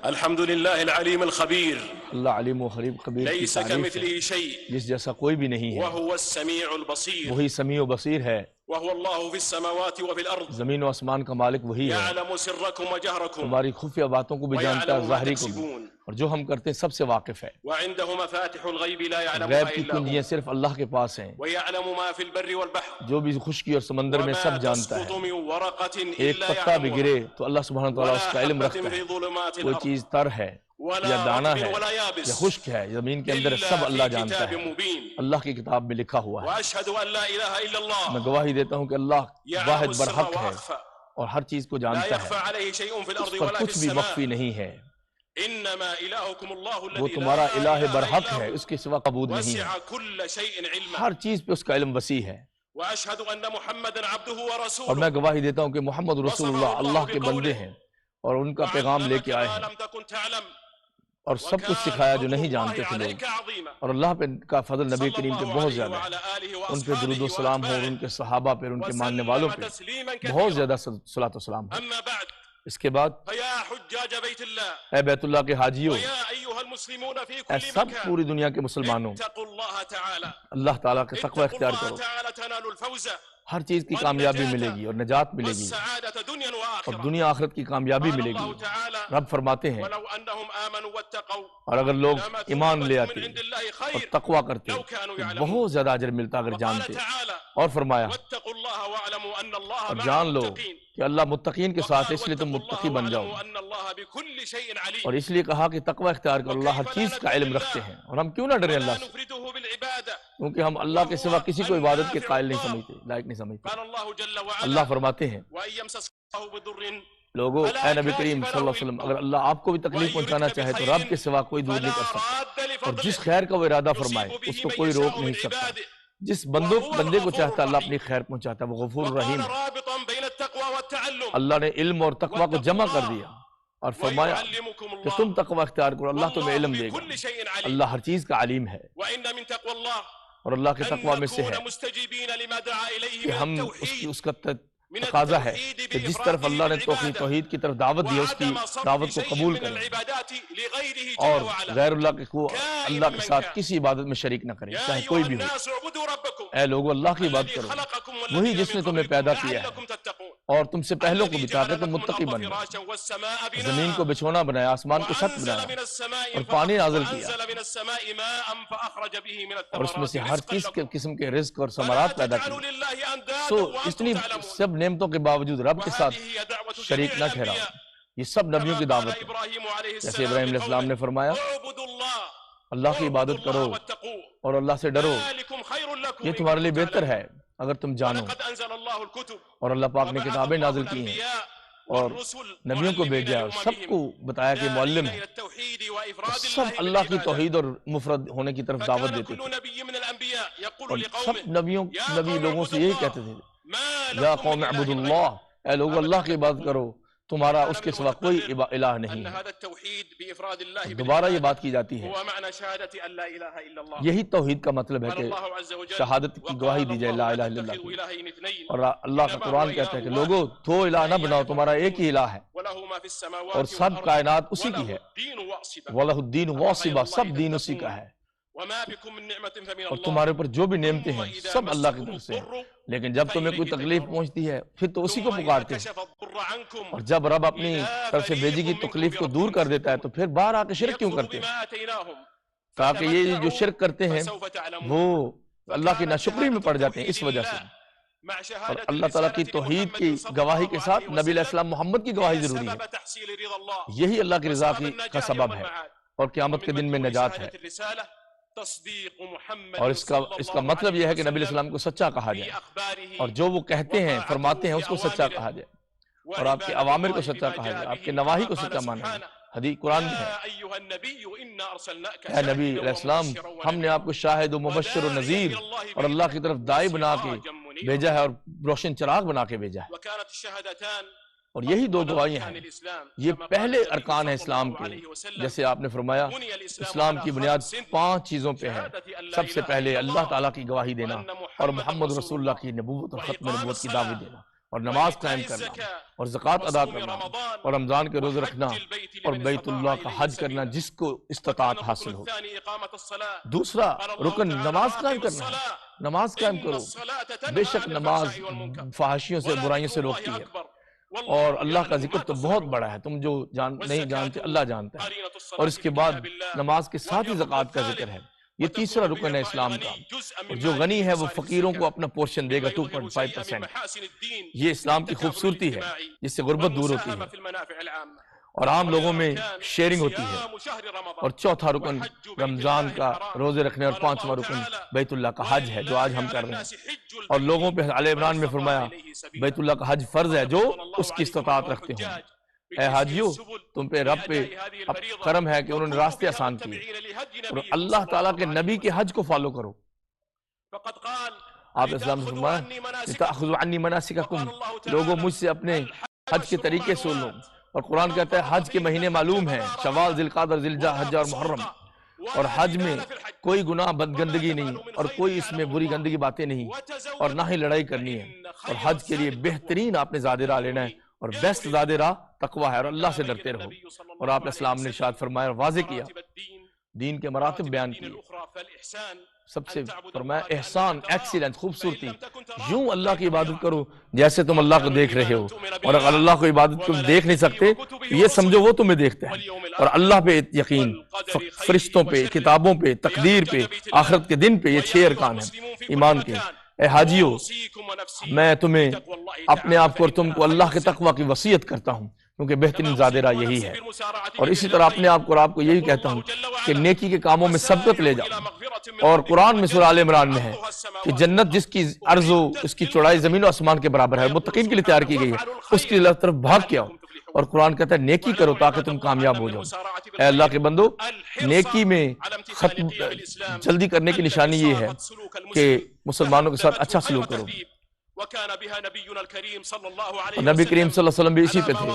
الحمد لله العليم الخبير اللہ علیم و خبیر کی ليس تعریف ہے، كمثله شيء جس جیسا کوئی بھی نہیں ہے، وهو السميع البصير وہی سمیع و بصیر ہے، وهو الله في السماوات وفي الأرض زمین و آسمان کا مالک وہی ہے، يعلم سركم وجهركم تمہاری خفیہ باتوں کو بھی جانتا ہے، ويعلم ما ظاہری کو بھی، تكسبون اور جو ہم کرتے ہیں سب سے واقف ہے۔ وعنده مفاتح الغيب لا غیب يعلمها کی إلا کنجیاں هو صرف اللہ کے پاس ہیں، ويعلم ما في البر والبحر جو بھی خشکی اور سمندر میں وما سب جانتا تسقط ہے۔ من ورقة ایک إلا پتا بھی يعلمها گرے تو اللہ سبحانہ وتعالیٰ اس کا ولا علم حبة رکھتا ہے، في ظلمات کوئی الأرض چیز تر ہے یا ولا دانا رطب ہے ولا یا يابس خشک ہے، زمین کے اندر سب إلا اللہ في جانتا كتاب ہے، مبين اللہ کی کتاب میں لکھا ہوا ہے۔ وأشهد أن لا إله إلا میں الله گواہی دیتا ہوں کہ اللہ يعلم واحد السر برحق ہے وأخفى اور ہر چیز کو لا جانتا يخفى ہے، عليه شيء في اس الأرض پر ولا في کچھ بھی مخفی السماء نہیں ہے۔ إنما إلهكم الله وہ الذي تمہارا لا الہ إله برحق إلا ہے، هو اس کے سوا معبود نہیں ہے، وسع كل شيء علما ہر چیز پہ اس کا علم وسیع ہے۔ وأشهد أن محمدا عبده اور ورسوله میں گواہی دیتا ہوں کہ محمد رسول اللہ وصفه اللہ کے بندے بقوله ہیں اور ان کا پیغام لے کے آئے وعلمك ما ہیں، لم تكن تعلم اور سب کچھ وكان سکھایا جو فضل نہیں الله جانتے تھے لوگ، عليك عظيما اور اللہ پہ کا فضل نبی صلى کریم پہ الله بہت عليه زیادہ ہے، وعلى آله ان پہ درود و وأصحابه سلام ہو اور ان وأتباعه کے صحابہ پہ اور ان کے ماننے والوں وسلم پہ تسليما بہت كثيرا زیادہ صلاۃ و سلام ہو۔ أما بعد اس کے بعد فيا حجاج بيت الله اے بیت اللہ کے حاجیوں، ويا أيها المسلمون في اے كل سب مكان پوری دنیا کے مسلمانوں، اتقوا الله تعالى اللہ تعالیٰ کا تقوی اتقوا اختیار الله کرو، تعالى تنالوا الفوز ہر چیز کی کامیابی ملے گی اور نجات ملے گی والسعادة دنيا اور وآخرة دنیا آخرت کی کامیابی قال ملے گی۔ الله تعالى رب فرماتے ہیں ولو أنهم آمنوا واتقوا اور اگر لوگ لما ایمان لے ثوبت آتے من عند الله اور خير تقوی کرتے لو كانوا تو يعلمون بہت زیادہ اجر ملتا اگر وقال جانتے۔ تعالى اور فرمایا واتقوا الله واعلموا أن الله اور مع جان لو المتقين کہ اللہ متقین کے ساتھ وقال اس لیے تم واتقوا متقی الله بن جاؤ، واعلموا أن الله بكل شيء عليم اور اس لیے کہا کہ تقوی اختیار کرو، اللہ ہر چیز کا علم رکھتے ہیں، اور ہم کیوں نہ ڈریں اللہ ولا سے، نفرده بالعبادة کیونکہ ہم اللہ کے سوا کسی کو عبادت کے قائل نہیں سمجھتے، لائق نہیں سمجھتے۔ قال الله جل وعلا اللہ فرماتے ہیں وإن يمسسك الله بضر لوگو، اے نبی کریم صلی اللہ علیہ وسلم، اگر اللہ آپ کو بھی تکلیف پہنچانا چاہے تو رب کے سوا کوئی دور نہیں کر فلا سکتا، راد اور جس لفضله خیر کا وہ ارادہ فرمائے يصيب اس به کو من کوئی روک يشاء نہیں من سکتا۔ عباده جس وهو بندے کو الغفور چاہتا ہے اللہ الرحيم اپنی خیر پہنچاتا ہے، وہ غفور وقال رحیم ہے۔ رابطا بين التقوى والتعلم اللہ نے علم اور تقوی کو جمع کر دیا اور فرمایا ويعلمكم کہ الله تم تقوی اختیار کرو، اللہ تمہیں علم والله دے گا، بكل شيء عليم اللہ ہر چیز کا علیم ہے۔ وإن من تقوى الله اور اللہ کے أن تقوی میں سے ہے نكون مستجيبين لما دعا إليه کہ من ہم التوحيد اس کا تقاضا ہے کہ جس طرف اللہ نے توحید کی طرف دعوت دی ہے اس کی وعدم صرف دعوت کو شيء قبول من کریں العبادات لغيره اور جل وعلا غیر اللہ کو اللہ کے ساتھ كائن کسی عبادت میں شریک نہ کریں، يا چاہے أيها کوئی بھی ہو۔ الناس اعبدوا ربكم اے لوگو، اللہ کی عبادت الذي کرو، خلقكم وہی والذين جس نے من تمہیں قبلكم پیدا کیا ہے لعلكم تتقون اور تم سے پہلوں کو الذي بھی تاکہ جعل تم لكم متقی الأرض بن جاؤ، فراشا والسماء زمین کو بناء بچھونا بنایا، آسمان کو چھت وأنزل بنایا من السماء اور پانی نازل کیا وأنزل من السماء ماء فأخرج به من اور اس میں الثمرات سے ہر رزقا چیز کے لكم قسم کے رزق اور فلا ثمرات پیدا تجعلوا کیے۔ لله أندادا سو وأنتم اتنی تعلمون سب نعمتوں کے باوجود رب کے ساتھ وهذه هي دعوة شریک جميع نہ ٹھہراؤ، الأنبياء یہ سب نبیوں كما کی قال دعوت ہے۔ إبراهيم عليه جیسے السلام ابراہیم علیہ السلام نے لقومه فرمایا اعبدوا الله اللہ کی عبادت اعبدوا کرو الله واتقوه اور اللہ سے ڈرو، ذلكم خير لكم یہ إن تمہارے لیے كنتم بہتر تعلمون ہے اگر تم جانو۔ ولقد أنزل الله الكتب اور اللہ پاک نے وبعث کتابیں الله نازل کی ہیں الأنبياء اور والرسل نبیوں کو معلمين بھیجا اور سب کو لأممهم بتایا کہ معلم داعين ہے، إلى التوحيد وإفراد سب الله اللہ کی بالعبادة توحید اور مفرد ہونے کی طرف دعوت فكان دیتے كل تھے، نبي من الأنبياء اور يقول سب لقومه يا نبی قوم لوگوں سے اعبدوا یہی الله کہتے تھے ما یا لكم قوم من اعبدوا إله اللہ، غيره اے لوگو اللہ کی عبادت کرو، تمہارا اس کے سوا کوئی الہ نہیں أن ہے۔ هذا التوحيد بإفراد الله دوبارہ یہ بالعبادة بات کی جاتی ہے، هو معنى شهادة أن لا إله إلا الله یہی توحید کا مطلب ہے قال کہ الله عز وجل شہادت کی گواہی دی جائے لا وقال الہ الله الا لا اللہ تتخذوا کی، إلهين اثنين اور اللہ کا إنما قرآن هو کہتا ہے کہ إله لوگو واحد دو الہ نہ بناؤ، تمہارا ایک ہی الہ ہے وله ما في السماوات اور سب والأرض کائنات اسی کی وله ہے، الدين واصبا وَلَهُ الدِّينُ وَاصِبًا، سب دین اسی کا ہے، وما بكم من نعمة فمن اور الله تمہارے اوپر جو بھی نعمتیں ثم ہیں إذا سب اللہ کی مسكم طرف سے ہیں، الضر لیکن جب تمہیں کوئی تکلیف پہنچتی ہے پھر تو اسی کو ثم إذا پکارتے ہیں، كشف الضر عنكم اور جب رب اپنی طرف سے بھیجی گئی تکلیف کو دور کر دیتا ہے تو پھر باہر آ کے شرک کیوں ليكفروا کرتے ہیں؟ بما آتيناهم تاکہ یہ جو شرک کرتے ہیں فسوف تعلمون وہ اللہ کی فكانت ناشکری میں شهادة پڑ جاتے ہیں اس التوحيد وجہ سے، لله مع اور شهادة اللہ تعالیٰ کی الرسالة توحید کی لمحمد صلى گواہی الله کے ساتھ عليه نبی علیہ وسلم السلام محمد کی گواہی هي ضروری ہے، سبب تحصيل رضا الله یہی اللہ کی رضا وسبب کا النجاة سبب يوم ہے المعاد اور قیامت کے ومن دن میں مدلول نجات ہے، شهادة الرسالة تصديق محمد اور اس صلى کا الله مطلب یہ ہے کہ عليه نبی علیہ وسلم السلام کو سچا کہا في جائے أخباره اور جو وہ کہتے ہیں فرماتے ہیں اس کو سچا کہا جائے اور آپ کے وعبادة عوامر کو الله سچا بما کہا جاء جائے، آپ به کے نواہی کو كما سچا قال مانا جائے۔ سبحانه حدیث قرآن میں ہے، يا أيها النبي إنا أرسلناك اے نبی شاهدا علیہ السلام ومبشرا ہم نے آپ کو شاہد و مبشر و نذیر اور اللہ کی طرف داعی بنا کے بھیجا ہے اور روشن چراغ بنا کے بھیجا ہے، وكانت الشهادتان اور یہی دو أفضل دعائیں أركان ہیں، الإسلام یہ كما قال پہلے النبي ارکان ہیں صلى اسلام الله کے، عليه وسلم جیسے آپ نے فرمایا بني الإسلام اسلام على کی بنیاد خمس 5 چیزوں پہ ہے، شهادة أن لا سب سے إله پہلے إلا اللہ الله تعالیٰ کی گواہی دینا وأن اور محمد محمد رسول رسول اللہ الله کی نبوت اور ختم وإقام نبوت کی الصلاة دعوت دینا اور نماز قائم کرنا اور زکوٰۃ ادا کرنا اور رمضان کے روزے رکھنا اور بیت اللہ کا حج کرنا جس کو استطاعت حاصل ہو۔ دوسرا رکن نماز قائم کرنا ہے، نماز قائم کرو۔ بے شک نماز فحاشیوں سے برائیوں سے روکتی ہے، اور اللہ کا ذکر تو بہت بڑا ہے، تم جو نہیں جانتے اللہ جانتا ہے۔ اور اس کے بعد نماز کے ساتھ ہی زکوٰۃ کا ذکر ہے۔ یہ تیسرا رکن ہے اسلام کا، اور جو غنی ہے وہ فقیروں کو اپنا پورشن دے گا 2.5%۔ یہ اسلام کی خوبصورتی ہے جس سے غربت دور ہوتی ہے اور عام لوگوں میں شیئرنگ ہوتی ہے۔ اور چوتھا رکن رمضان کا روزے رکھنے، اور پانچواں رکن بیت اللہ کا حج ہے جو آج ہم کر رہے ہیں۔ اور لوگوں پہ آل عمران میں فرمایا بیت اللہ کا حج فرض ہے جو اس کی استطاعت رکھتے ہوں۔ اے حاجیو، تم پہ رب پہ کرم ہے کہ انہوں نے راستے آسان کیے، اور اللہ تعالیٰ کے نبی کے حج کو فالو کرو۔ آپ اسلام نے فرمایا لِتَأْخُذُوا عَنِّي مَنَاسِكَكُمْ، لوگوں مجھ سے اپنے حج کے طریقے سن لو۔ اور قرآن کہتا ہے حج کے مہینے معلوم ہیں، شوال، ذی القعدہ، ذی الحجہ اور محرم، اور حج میں کوئی گناہ بدگندگی نہیں، اور کوئی اس میں بری گندگی باتیں نہیں، اور نہ ہی لڑائی کرنی ہے۔ اور حج کے لیے بہترین آپ نے زاد راہ لینا ہے، اور بیسٹ زاد راہ تقویٰ ہے، اور اللہ سے ڈرتے رہو۔ اور آپ نے اسلام نے ارشاد فرمایا، واضح کیا، دین کے مراتب بیان کیے۔ سب سے فرمایا احسان، ایکسیلنس، خوبصورتی، یوں اللہ کی عبادت کرو جیسے تم اللہ کو دیکھ رہے ہو۔ اور اگر اللہ کو عبادت تم دیکھ نہیں سکتے تو یہ سمجھو وہ تمہیں دیکھتا ہے۔ اور اللہ پہ یقین، فرشتوں پہ، کتابوں پہ، تقدیر پہ، آخرت کے دن پہ، یہ 6 ارکان ہیں ایمان کے۔ اے حاجیو، میں تمہیں اپنے آپ کو اور تم کو اللہ کے تقویٰ کی وصیت کرتا ہوں، کیونکہ بہترین زاد راہ یہی ہے۔ اور اسی طرح اپنے آپ کو اور آپ کو یہی کہتا ہوں کہ نیکی کے کاموں میں سبقت لے جاؤ۔ اور قرآن میں سورہ آل عمران میں ہے کہ جنت جس کی عرض و اس کی چوڑائی زمین و آسمان کے برابر ہے، متقین کے لیے تیار کی گئی ہے، اس کی طرف بھاگ کے آؤ۔ اور قرآن کہتا ہے نیکی کرو تاکہ تم کامیاب ہو جاؤ۔ اے اللہ کے بندو، نیکی میں جلدی کرنے کی نشانی یہ ہے کہ مسلمانوں کے ساتھ اچھا سلوک کرو۔ اور نبی کریم صلی اللہ علیہ وسلم بھی اسی پہ تھے۔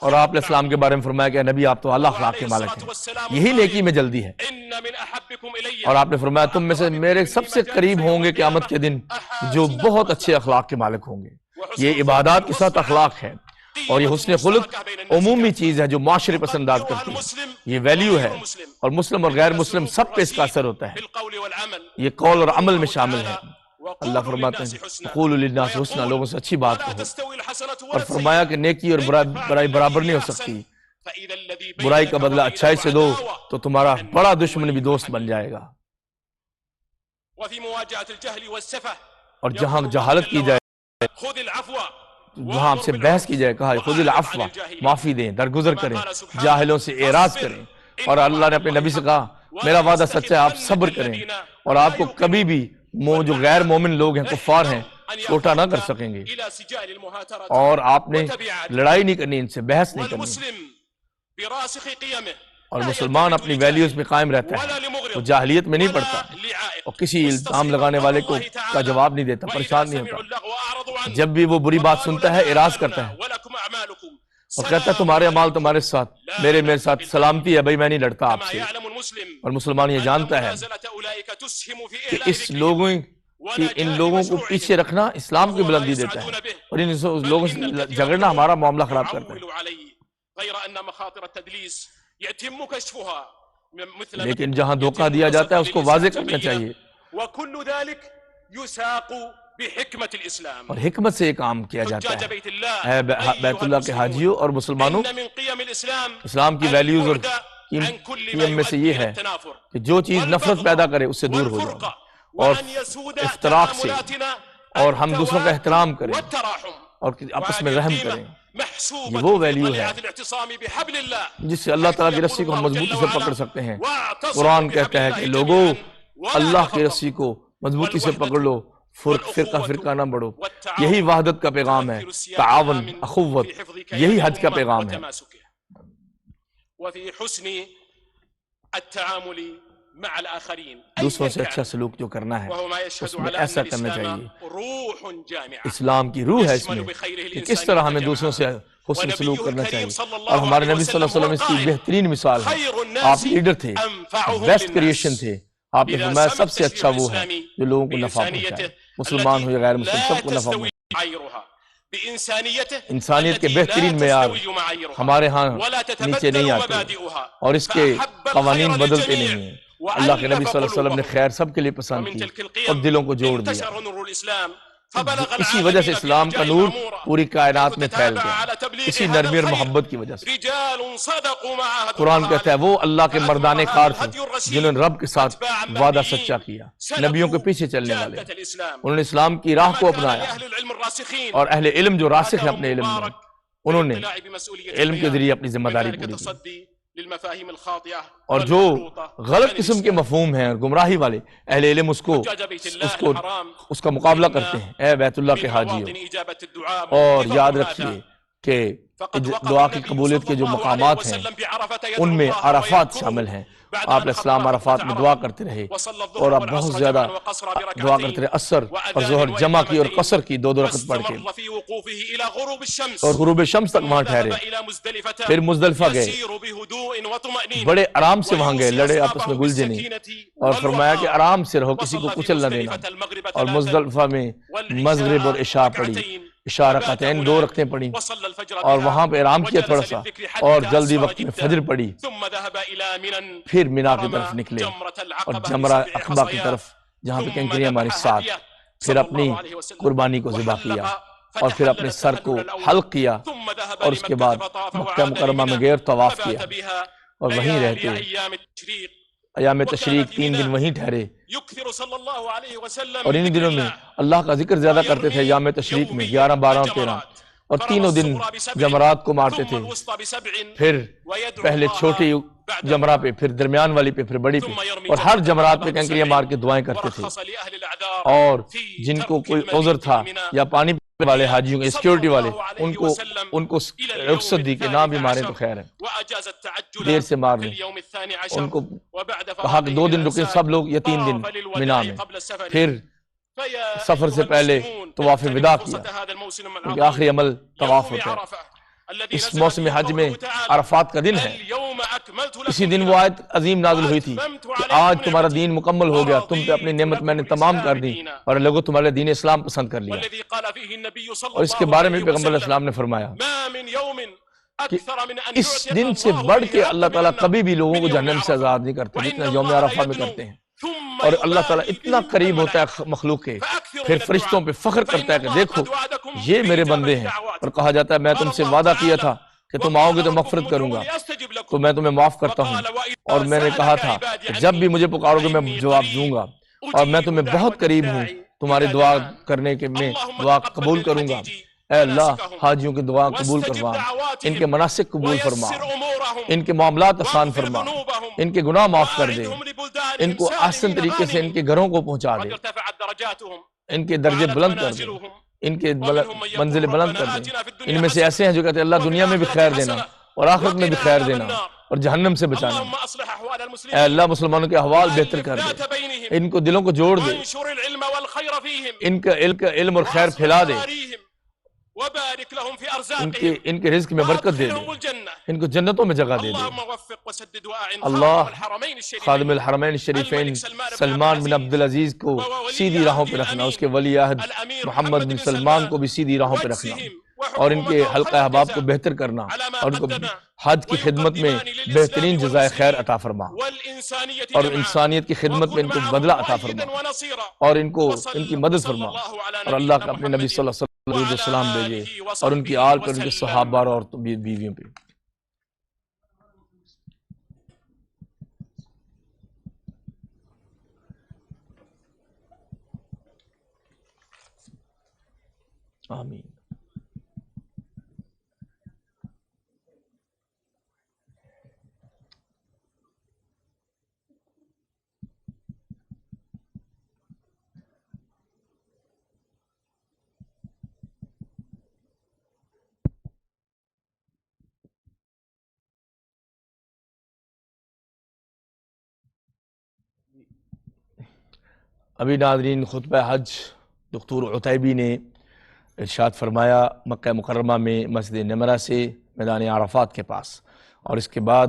اور آپ نے اسلام کے بارے میں فرمایا کہ نبی آپ تو اعلیٰ اخلاق کے مالک ہیں، یہی نیکی میں جلدی ہے۔ اور آپ نے فرمایا تم میں سے میرے سب سے قریب ہوں گے قیامت کے دن جو بہت اچھے اخلاق کے مالک ہوں گے۔ یہ عبادات کے ساتھ اخلاق ہے، اور یہ حسن خلق عمومی چیز ہے جو معاشرے پسند انداز کرتی ہے، یہ ویلیو ہے، اور مسلم اور غیر مسلم سب پہ اس کا اثر ہوتا ہے، یہ قول اور عمل میں شامل ہے۔ اللہ فرماتے ہیں قولوا للناس حسنا، لوگوں سے اچھی بات کہو۔ اور فرمایا کہ نیکی اور برائی برابر نہیں ہو سکتی، برائی کا بدلہ اچھائی سے دو تو تمہارا بڑا دشمن بھی دوست بن جائے گا۔ اور جہاں جہالت کی جائے وہاں آپ سے بحث کی جائے، کہا خذ العفو، معافی دیں، درگزر کریں، جاہلوں سے اعراض کریں۔ اور اللہ نے اپنے نبی سے کہا میرا وعدہ سچا ہے، آپ صبر کریں، اور آپ کو کبھی بھی جو غیر مومن لوگ ہیں، کفار ہیں، چھوٹا نہ کر سکیں گے۔ اور آپ نے لڑائی نہیں کرنی، ان سے بحث نہیں کرنی۔ اور مسلمان اپنی ویلیوز میں قائم رہتا ہے، وہ جاہلیت میں نہیں پڑتا، اور کسی الزام لگانے والے کو کا جواب نہیں دیتا، پریشان نہیں ہوتا۔ جب بھی وہ بری بات سنتا ہے اعراض کرتا ہے اور کہتا ہے تمہارے اعمال تمہارے ساتھ، میرے ساتھ سلامتی ہے بھائی، میں نہیں لڑتا آپ سے۔ اور مسلمان یہ جانتا ہے کہ ان لوگوں کو پیچھے رکھنا اسلام کی بلندی دیتا ہے، اور ان لوگوں سے جھگڑنا ہمارا معاملہ خراب کرتا ہے۔ لیکن جہاں دھوکہ دیا جاتا ہے اس کو واضح کرنا چاہیے، اور حکمت سے یہ کام کیا جاتا ہے۔ اے بیت اللہ کے حاجیوں اور مسلمانوں، اسلام کی ویلیوز اور قیم میں سے یہ ہے کہ جو چیز نفرت پیدا کرے اس سے دور ہو جاؤ، اور افتراق سے، اور ہم دوسروں کا احترام کریں اور آپس میں رحم کریں۔ یہ وہ ویلیو ہے جس سے اللہ تعالیٰ کی رسی کو ہم مضبوطی سے پکڑ سکتے ہیں۔ قرآن کہتا ہے کہ لوگوں اللہ کی رسی کو مضبوطی سے پکڑ لو، فرقہ نہ بڑھو۔ یہی وحدت کا پیغام ہے، تعاون، اخوت، یہی حج کا پیغام ہے۔ دوسروں سے اچھا سلوک جو کرنا ہے اس میں ایسا کرنا چاہیے، اسلام کی روح ہے اس میں کہ کس طرح ہمیں دوسروں سے حسن سلوک کرنا چاہیے۔ اور ہمارے نبی صلی اللہ علیہ وسلم اس کی بہترین مثال ہے۔ آپ لیڈر تھے، بیسٹ کریشن تھے، آپ نے فرمایا سب سے اچھا وہ ہے جو لوگوں کو نفع پہنچائے۔ مسلمان ہو یا غیر مسلم سب کو نفع ہو۔ معاييرها بإنسانيته انسانیت کے التي بہترین لا معیار تستوي معاييرها ہمارے ہاں ولا نیچے تتبدل نہیں آتے مبادئها اور اس کے فأحب قوانین الخير بدلتے للجميع نہیں ہیں۔ اللہ کے نبی صلی اللہ علیہ وسلم نے خیر سب کے لیے پسند ومن کی تلك اور القيم دلوں کو جوڑ دیا۔ انتشر نور الإسلام فبلغ اسی وجہ سے العالمين في اسلام کا أرجاء نور المأمورة پوری کائنات میں پھیل تتابع گیا، على تبلیغ اسی هذا نرمی اور الخير محبت کی وجہ سے۔ رجال صدقوا ما عاهدوا قرآن الله کہتا ہے عليه وہ اللہ کے مردان کار تھے الهدي الرشيد جنہوں نے رب کے ساتھ أتباع وعدہ مهديين سچا کیا، سلكوا نبیوں کے پیچھے چلنے والے، جادة الإسلام انہوں نے اسلام کی راہ کو كما كان اپنایا، لأهل العلم الراسخين اور اہل علم جو راسخ ہیں أتاهم اپنے علم میں مبارك انہوں نے بالاطلاع بمسؤولية علم کے البيان ذریعے اپنی ذمہ داری وذلك پوری کی، تصدي للمفاهيم الخاطئة اور جو والمغلوطة غلط عن قسم کے الإسلام. مفہوم ہیں اور گمراہی والے اہل علم اس کو حجاج بیت اللہ اس کو الحرام اس کا مقابلہ کرتے ہیں۔ اے بیت اللہ کے من حاجیوں، مواطن إجابة الدعاء اور موقفهم یاد هذا. رکھیے کہ فقد وقف دعا کی النبي قبولیت کے صلى جو الله مقامات عليه ہیں وسلم بعرفة يدعو ان میں الله عرفات ويذكره شامل ہیں۔ بعد آپ أن علیہ السلام خطب عرفات خطبة میں دعا عرفة کرتے رہے وصلى الظهر اور آپ والعصر بہت زیادہ جمعا وقصر دعا کرتے رہے، عصر اور ظہر جمع کی اور قصر کی، دو دو رکعت پڑھ کے، واستمر في وقوفه إلى غروب الشمس اور غروب شمس تک وہاں ٹھہرے، ذهب إلى مزدلفة پھر مزدلفہ گئے، يسير بهدوء وطمأنينة بڑے آرام سے وہاں گئے، ويوصي لڑے آپس میں أصحابه گلجے نہیں، بالسكينة اور فرمایا کہ والوقار. آرام سے رہو، کسی کو وصلى في کچل نہ دینا، مزدلفة المغرب اور ثلاثا مزدلفہ میں مغرب اور عشاء پڑھی، عشاء رکعتین دو رکعتیں پڑھی، وصلى الفجر اور بها وہاں پہ آرام کیا تھوڑا وجلس سا، للذكر حتى اور جلدی أسفر وقت میں جدا. فجر پڑھی، ثم ذهب إلى منى پھر مینا کی ورمى طرف نکلے جمرة اور العقبة جمرہ بسبع عقبہ کی حصيات. طرف جہاں پہ ثم کنکریاں ماری ذبح 7، هديه پھر صلى اپنی الله عليه وسلم قربانی کو ذبح کیا، وحلق اور پھر اپنے سر کو حلق کیا، ثم ذهب اور اس کے لمكة بعد فطاف مکہ وعاد مکرمہ میں لمنى گئے اور طواف فبات کیا، بها اور وہیں ليالي رہتے، أيام التشريق. ایام تشریق 3 دن وہیں ٹھہرے، يكثر صلى الله عليه وسلم اور من انہی ذكر دنوں میں الله اللہ کا ذکر زیادہ کرتے تھے ایام تشریق میں، 11، 12 اور 13، اور تینوں دن جمرات کو مارتے تھے، پھر پہلے چھوٹی جمرہ پہ، پھر درمیان والی پہ، پھر بڑی پہ، اور ہر جمرات پہ کنکریاں مار کے دعائیں کرتے تھے، اور جن کو کوئی عذر تھا یا پانی پینے والے حاجیوں کے سیکیورٹی والے ان کو رخصت دی کہ نہ بھی ماریں تو خیر ہے، دیر سے مار لیں، ان کو کہا کہ 2 دن رکیں سب لوگ یا 3 دن مینا میں، پھر سفر سے پہلے طواف وداع کیا، کیونکہ آخری عمل طواف ہوتا ہے۔ اس موسم حج میں عرفات کا دن ہے، اسی دن وہ آیت عظیم نازل ہوئی تھی کہ آج تمہارا دین مکمل ہو گیا، تم پہ اپنی نعمت میں نے تمام کر دی اور لوگوں تمہارے دین اسلام پسند کر لیا۔ اور اس کے بارے میں پیغمبر علیہ السلام نے فرمایا کہ اس دن سے بڑھ کے اللہ تعالیٰ کبھی بھی لوگوں کو جہنم سے آزاد نہیں کرتے جتنا یوم عرفہ میں کرتے ہیں، اور اللہ تعالیٰ اتنا قریب ہوتا ہے مخلوق کے، پھر فرشتوں پہ فخر کرتا ہے کہ دیکھو یہ میرے بندے ہیں، اور کہا جاتا ہے میں تم سے وعدہ کیا تھا کہ تم آؤ گے تو مغفرت کروں گا، تو میں تمہیں معاف کرتا ہوں، اور میں نے کہا تھا کہ جب بھی مجھے پکارو گے میں جواب دوں گا، اور میں تمہیں بہت قریب ہوں، تمہاری دعا کرنے کے میں دعا قبول کروں گا۔ اے اللہ حاجیوں کی دعا قبول فرما، ان کے مناسک قبول فرما، ان کے معاملات آسان فرما، ان کے گناہ معاف کر دے، ان کو احسن طریقے سے ان کے گھروں کو پہنچا دے، ان کے درجے بلند کر دے، ان کے منزل بلند کر دے۔ ان میں سے ایسے ہیں جو کہتے ہیں اللہ دنیا میں بھی خیر دینا اور آخرت میں بھی خیر دینا اور جہنم سے بچانا۔ اے اللہ مسلمانوں کے احوال بہتر کر دے، ان کو دلوں کو جوڑ دے، ان کا علم اور خیر پھیلا دے، ان کے رزق میں برکت دے دے، ان کو جنتوں میں جگہ دے دے۔ اللہ خادم الحرمین الشریفین سلمان بن عبدالعزیز کو سیدھی راہوں پہ رکھنا، اس کے ولی عہد محمد بن سلمان کو بھی سیدھی راہوں پہ رکھنا، اور ان کے حلقہ احباب کو بہتر کرنا، اور ان کو حج کی خدمت میں بہترین جزائے خیر عطا فرما، اور انسانیت کی خدمت میں ان کو بدلہ عطا فرما، اور ان کی مدد فرما، اور اللہ کا اپنے نبی صلی اللہ علیہ وسلم علیہ السلام بھیجے، اور ان کی آل پر، ان کے صحابہ اور بیویوں پہ۔ آمین۔ ابھی ناظرین خطبہ حج دکتور عتیبی نے ارشاد فرمایا مکہ مکرمہ میں مسجد نمرہ سے میدان عرفات کے پاس، اور اس کے بعد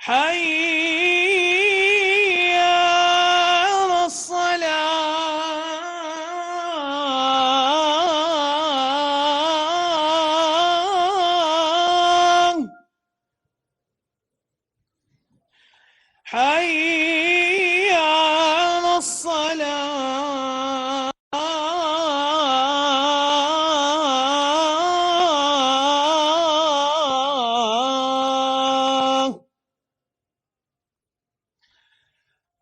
حي على الصلاة. حي على الصلاة.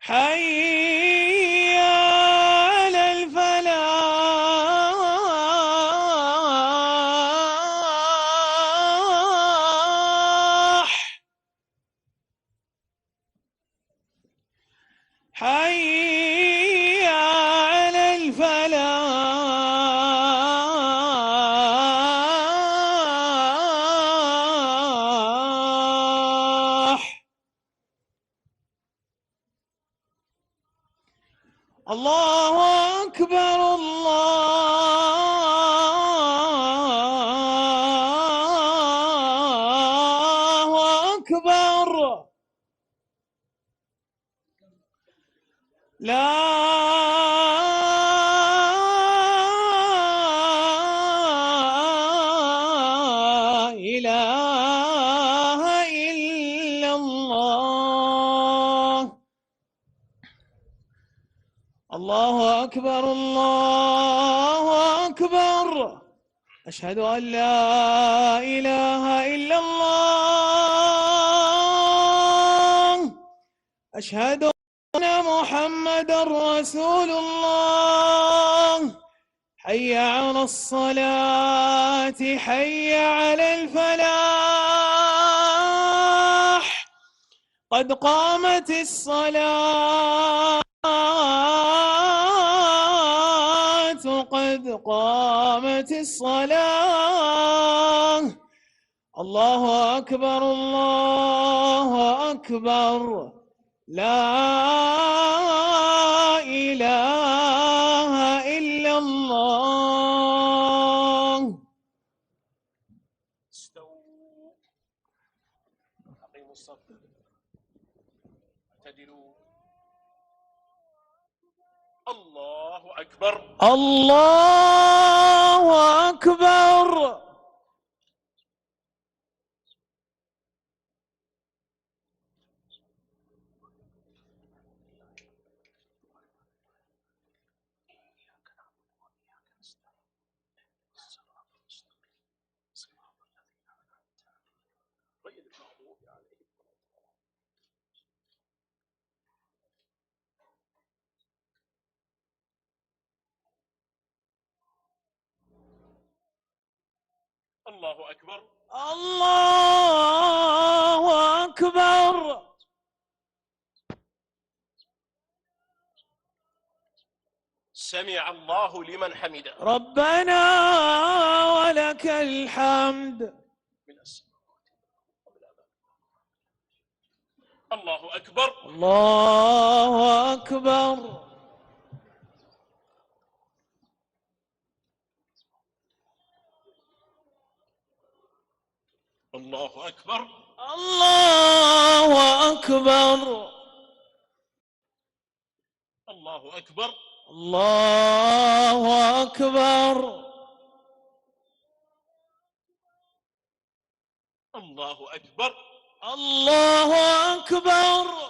حي على الفلاح. حي على الفلاح. الله أكبر، الله أكبر. لا إله إلا الله. الله أكبر، الله أكبر. أشهد أن لا إله إلا الله. أشهد أن محمدًا رسول الله. حي على الصلاة، حي على الفلاح. قد قامت الصلاة، قد قامت الصلاة. الله أكبر، الله أكبر. لا إله إلا الله. استووا، أقيموا الصف، اعتدلوا. الله أكبر، الله أكبر. الله أكبر، الله أكبر. سمع الله لمن حمده. ربنا ولك الحمد. الله أكبر، الله أكبر. الله أكبر. الله أكبر. الله أكبر. الله أكبر. الله أكبر. الله أكبر.